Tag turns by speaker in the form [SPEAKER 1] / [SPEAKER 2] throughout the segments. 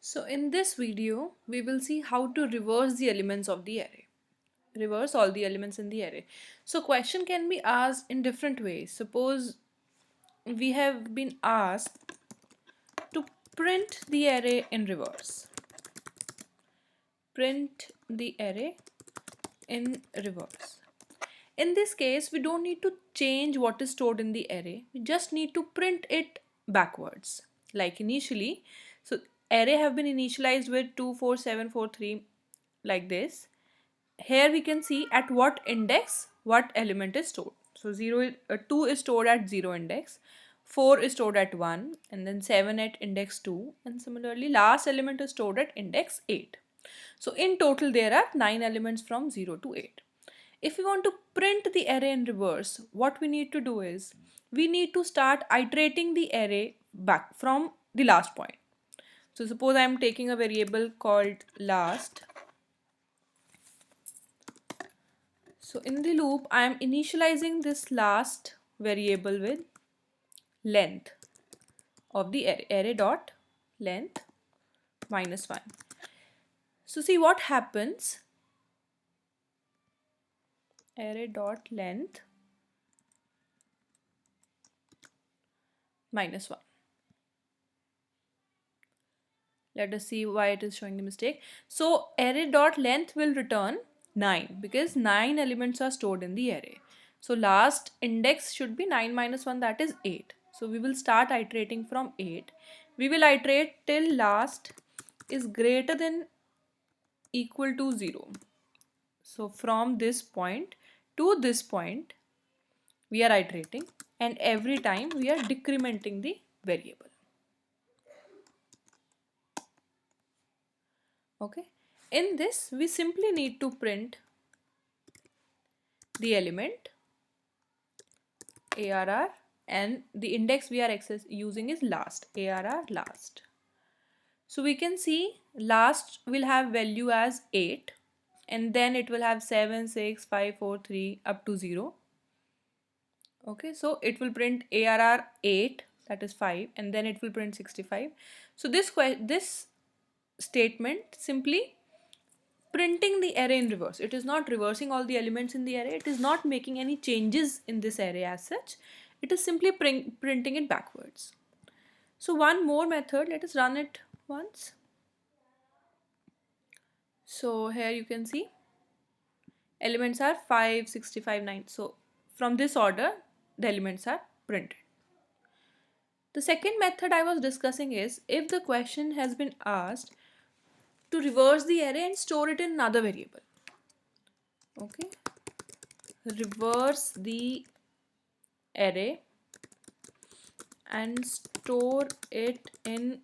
[SPEAKER 1] So in this video, we will see how to reverse the elements of the array. Reverse all the elements in the array. So question can be asked in different ways. Suppose we have been asked to print the array in reverse. Print the array in reverse. In this case, we don't need to change what is stored in the array. We just need to print it backwards. Like initially, so array have been initialized with 2, 4, 7, 4, 3 like this. Here we can see at what index what element is stored. So 2 is stored at 0 index, 4 is stored at 1, and then 7 at index 2, and similarly last element is stored at index 8. So in total there are 9 elements from 0 to 8. If we want to print the array in reverse, what we need to do is we need to start iterating the array back from the last point. So suppose I am taking a variable called last. So in the loop, I am initializing this last variable with length of the array dot length -1. So see what happens. Array dot length -1. Let us see why it is showing the mistake. So array dot length will return 9 because 9 elements are stored in the array. So last index should be 9 minus 1, that is 8. So we will start iterating from 8. We will iterate till last is greater than equal to 0. So from this point to this point we are iterating, and every time we are decrementing the variable. Okay, in this we simply need to print the element arr, and the index we are using is last, arr last. So we can see last will have value as 8, and then it will have 7, 6, 5, 4, 3 up to 0. Okay, so it will print arr 8, that is 5, and then it will print 65. So this statement simply printing the array in reverse. It is not reversing all the elements in the array. It is not making any changes in this array as such. It is simply printing it backwards. So one more method, let us run it once. So here you can see elements are 5, 65, 9. So from this order the elements are printed. The second method I was discussing is if the question has been asked to reverse the array and store it in another variable. Okay, reverse the array and store it in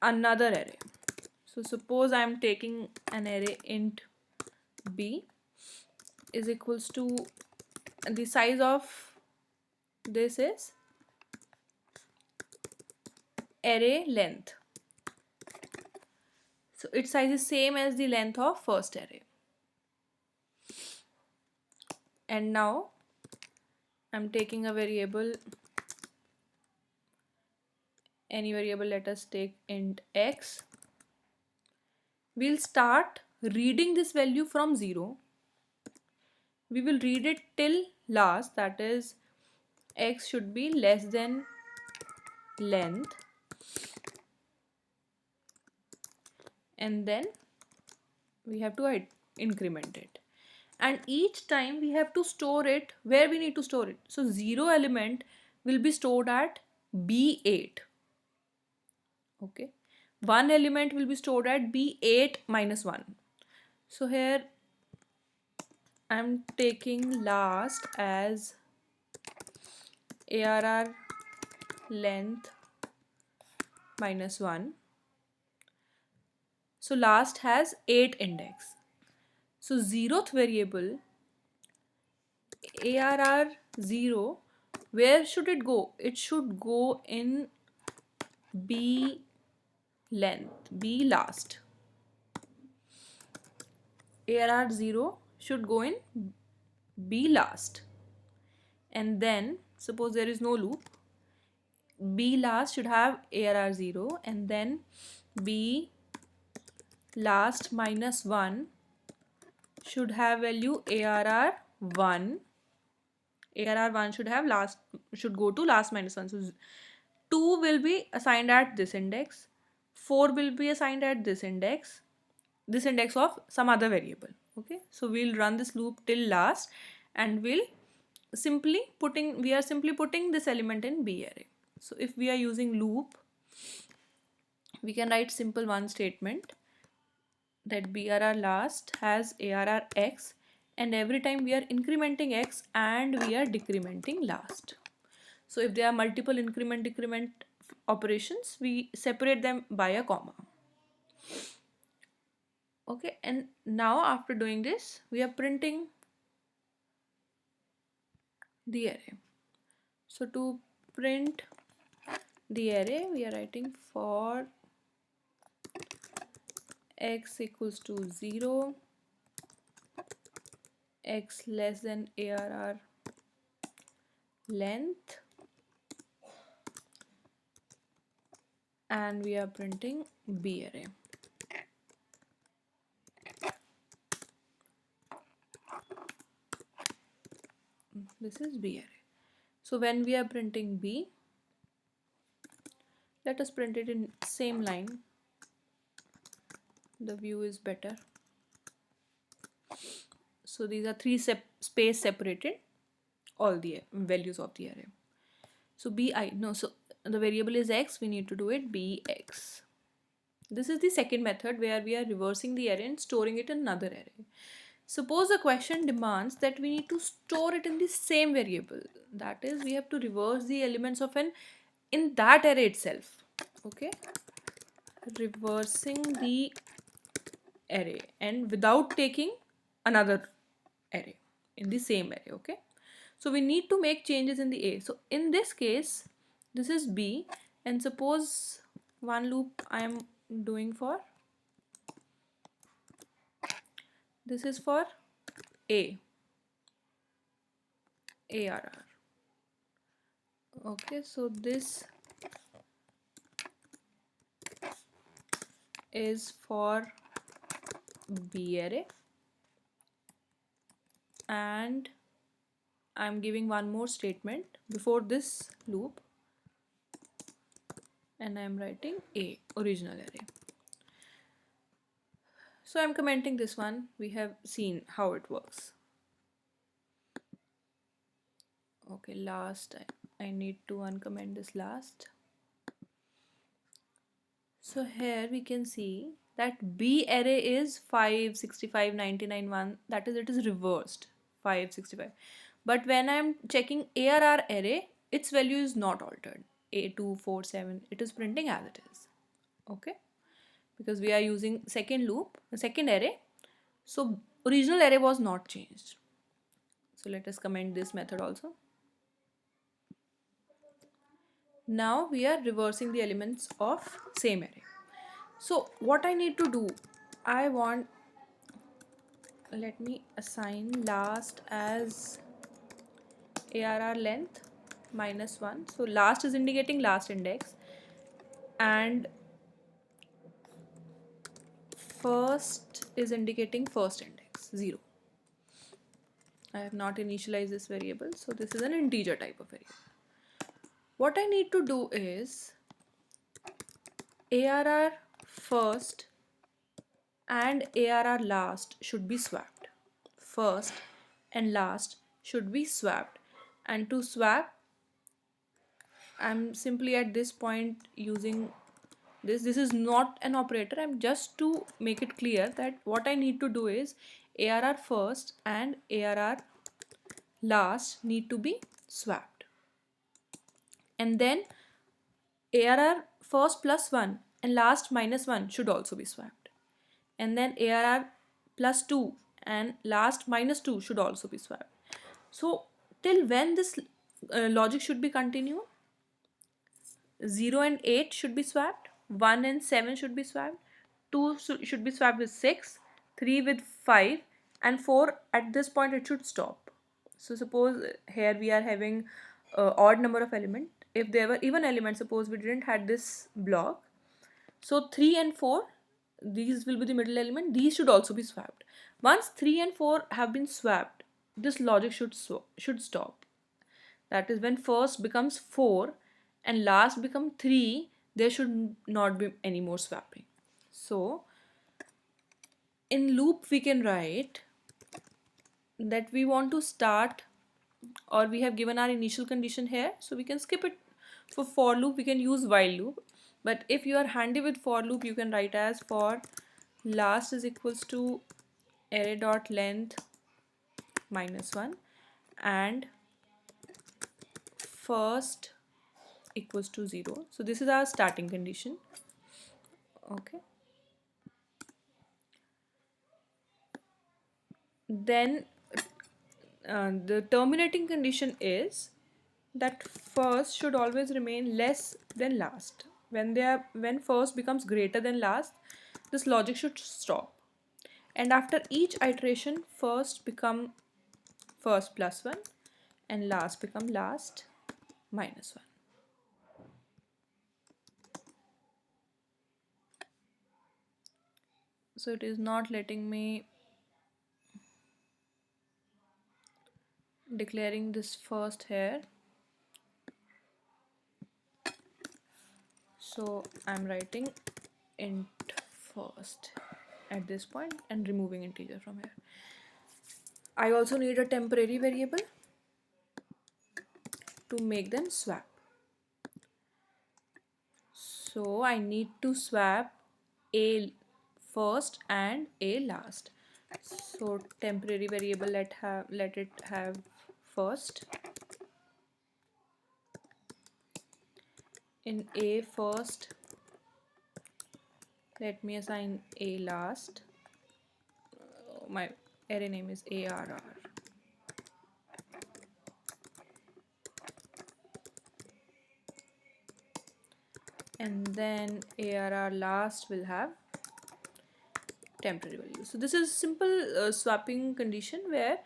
[SPEAKER 1] another array. So suppose I am taking an array int b is equals to, the size of this is array length. So its size is same as the length of first array. And now I'm taking a variable, any variable, let us take int x. We'll start reading this value from 0. We will read it till last, that is x should be less than length, and then we have to increment it, and each time we have to store it where we need to store it. So 0 element will be stored at b8. Okay, 1 element will be stored at b8 minus 1. So here I'm taking last as arr length -1. So last has 8 index. So 0th variable arr 0, where should it go? It should go in b length, b last. arr 0 should go in b last, and then suppose there is no loop, B last should have ARR 0, and then B last minus 1 should have value ARR 1. ARR 1 should go to last minus 1. So 2 will be assigned at this index, 4 will be assigned at this index of some other variable. Okay, so we'll run this loop till last, and we are simply putting this element in B array. So if we are using loop, we can write simple one statement that BRR last has ARR x, and every time we are incrementing x and we are decrementing last. So if there are multiple increment decrement operations, we separate them by a comma. Okay, and now after doing this, we are printing the array. So to print the array, we are writing for x equals to 0, x less than ARR length, and we are printing B array. This is B array. So when we are printing B, let us print it in same line. The view is better. So these are three space separated, all the values of the array. So so the variable is x, we need to do it bx. This is the second method where we are reversing the array and storing it in another array. Suppose the question demands that we need to store it in the same variable. That is, we have to reverse the elements of n in that array itself. Okay, reversing the array and without taking another array in the same array. Okay, so we need to make changes in the A. So in this case, this is B, and suppose one loop I am doing for, this is for ARR. Okay, so this is for B array, and I'm giving one more statement before this loop, and I'm writing A, original array. So I'm commenting this one. We have seen how it works. Okay, last I need to uncomment this last. So here we can see that B array is 5, 65, 99, 1. That is, it is reversed 5, 65. But when I'm checking ARR array, its value is not altered. A2, 4, 7. It is printing as it is. Okay, because we are using second loop, second array. So original array was not changed. So let us comment this method also. Now we are reversing the elements of same array. So what I need to do, let me assign last as ARR length minus 1. So last is indicating last index, and first is indicating first index, 0. I have not initialized this variable, so this is an integer type of variable. What I need to do is ARR first and ARR last should be swapped. First and last should be swapped, and to swap, I'm simply at this point using this. This is not an operator. I'm just to make it clear that what I need to do is ARR first and ARR last need to be swapped, and then ARR first plus 1 and last minus 1 should also be swapped, and then ARR plus 2 and last minus 2 should also be swapped. So till when this logic should be continued? 0 and 8 should be swapped, 1 and 7 should be swapped, 2 should be swapped with 6, 3 with 5, and 4 at this point it should stop. So suppose here we are having odd number of element, if there were even elements, suppose we didn't had this block, so 3 and 4, these will be the middle element, these should also be swapped. Once 3 and 4 have been swapped, this logic should stop. That is, when first becomes 4 and last become 3, there should not be any more swapping. So in loop we can write that we want to start, or we have given our initial condition here, so we can skip it. For loop we can use while loop, but if you are handy with for loop, you can write as for last is equals to array dot length -1 and first equals to 0. So this is our starting condition. Okay, then the terminating condition is that first should always remain less than last. When first becomes greater than last, this logic should stop, and after each iteration, first become first plus 1 and last become last -1. So it is not letting me declaring this first here, so I'm writing int first at this point and removing integer from here. I also need a temporary variable to make them swap. So I need to swap a first and a last. So temporary variable let it have first. In a first, let me assign a last. My array name is ARR. And then ARR last will have temporary value. So this is simple swapping condition where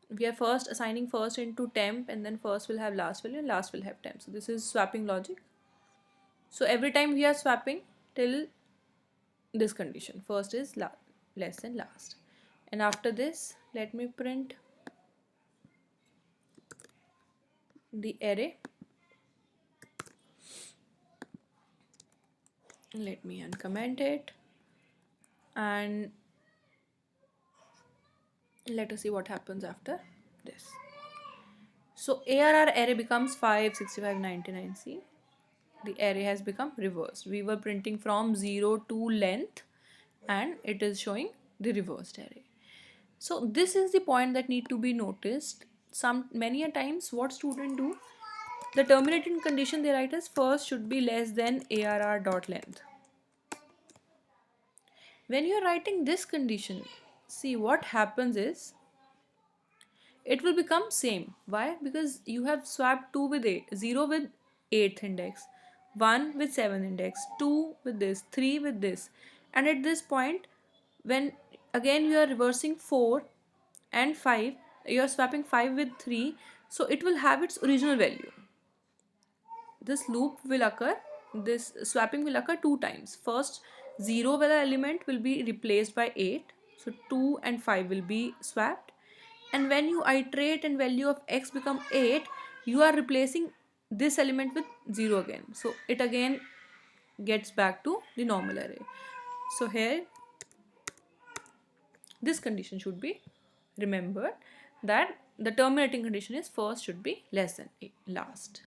[SPEAKER 1] we are first assigning first into temp, and then first will have last value and last will have temp. So this is swapping logic. So every time we are swapping till this condition, first is less than last, and after this let me print the array. Let me uncomment it and let us see what happens after this. So ARR array becomes 5, 65, 99. See, the array has become reversed. We were printing from 0 to length and it is showing the reversed array. So this is the point that need to be noticed. Many a times what students do, the terminating condition they write as first should be less than ARR dot length. When you are writing this condition, see what happens is it will become same. Why? Because you have swapped 2 with 8, 0 with 8th index, 1 with 7th index, 2 with this, 3 with this, and at this point when again you are reversing 4 and 5, you are swapping 5 with 3, so it will have its original value. This loop will occur, this swapping will occur 2 times. First, 0 value element will be replaced by 8, so 2 and 5 will be swapped, and when you iterate and value of x become 8, you are replacing this element with 0 again, so it again gets back to the normal array. So here this condition should be remembered, that the terminating condition is first should be less than last.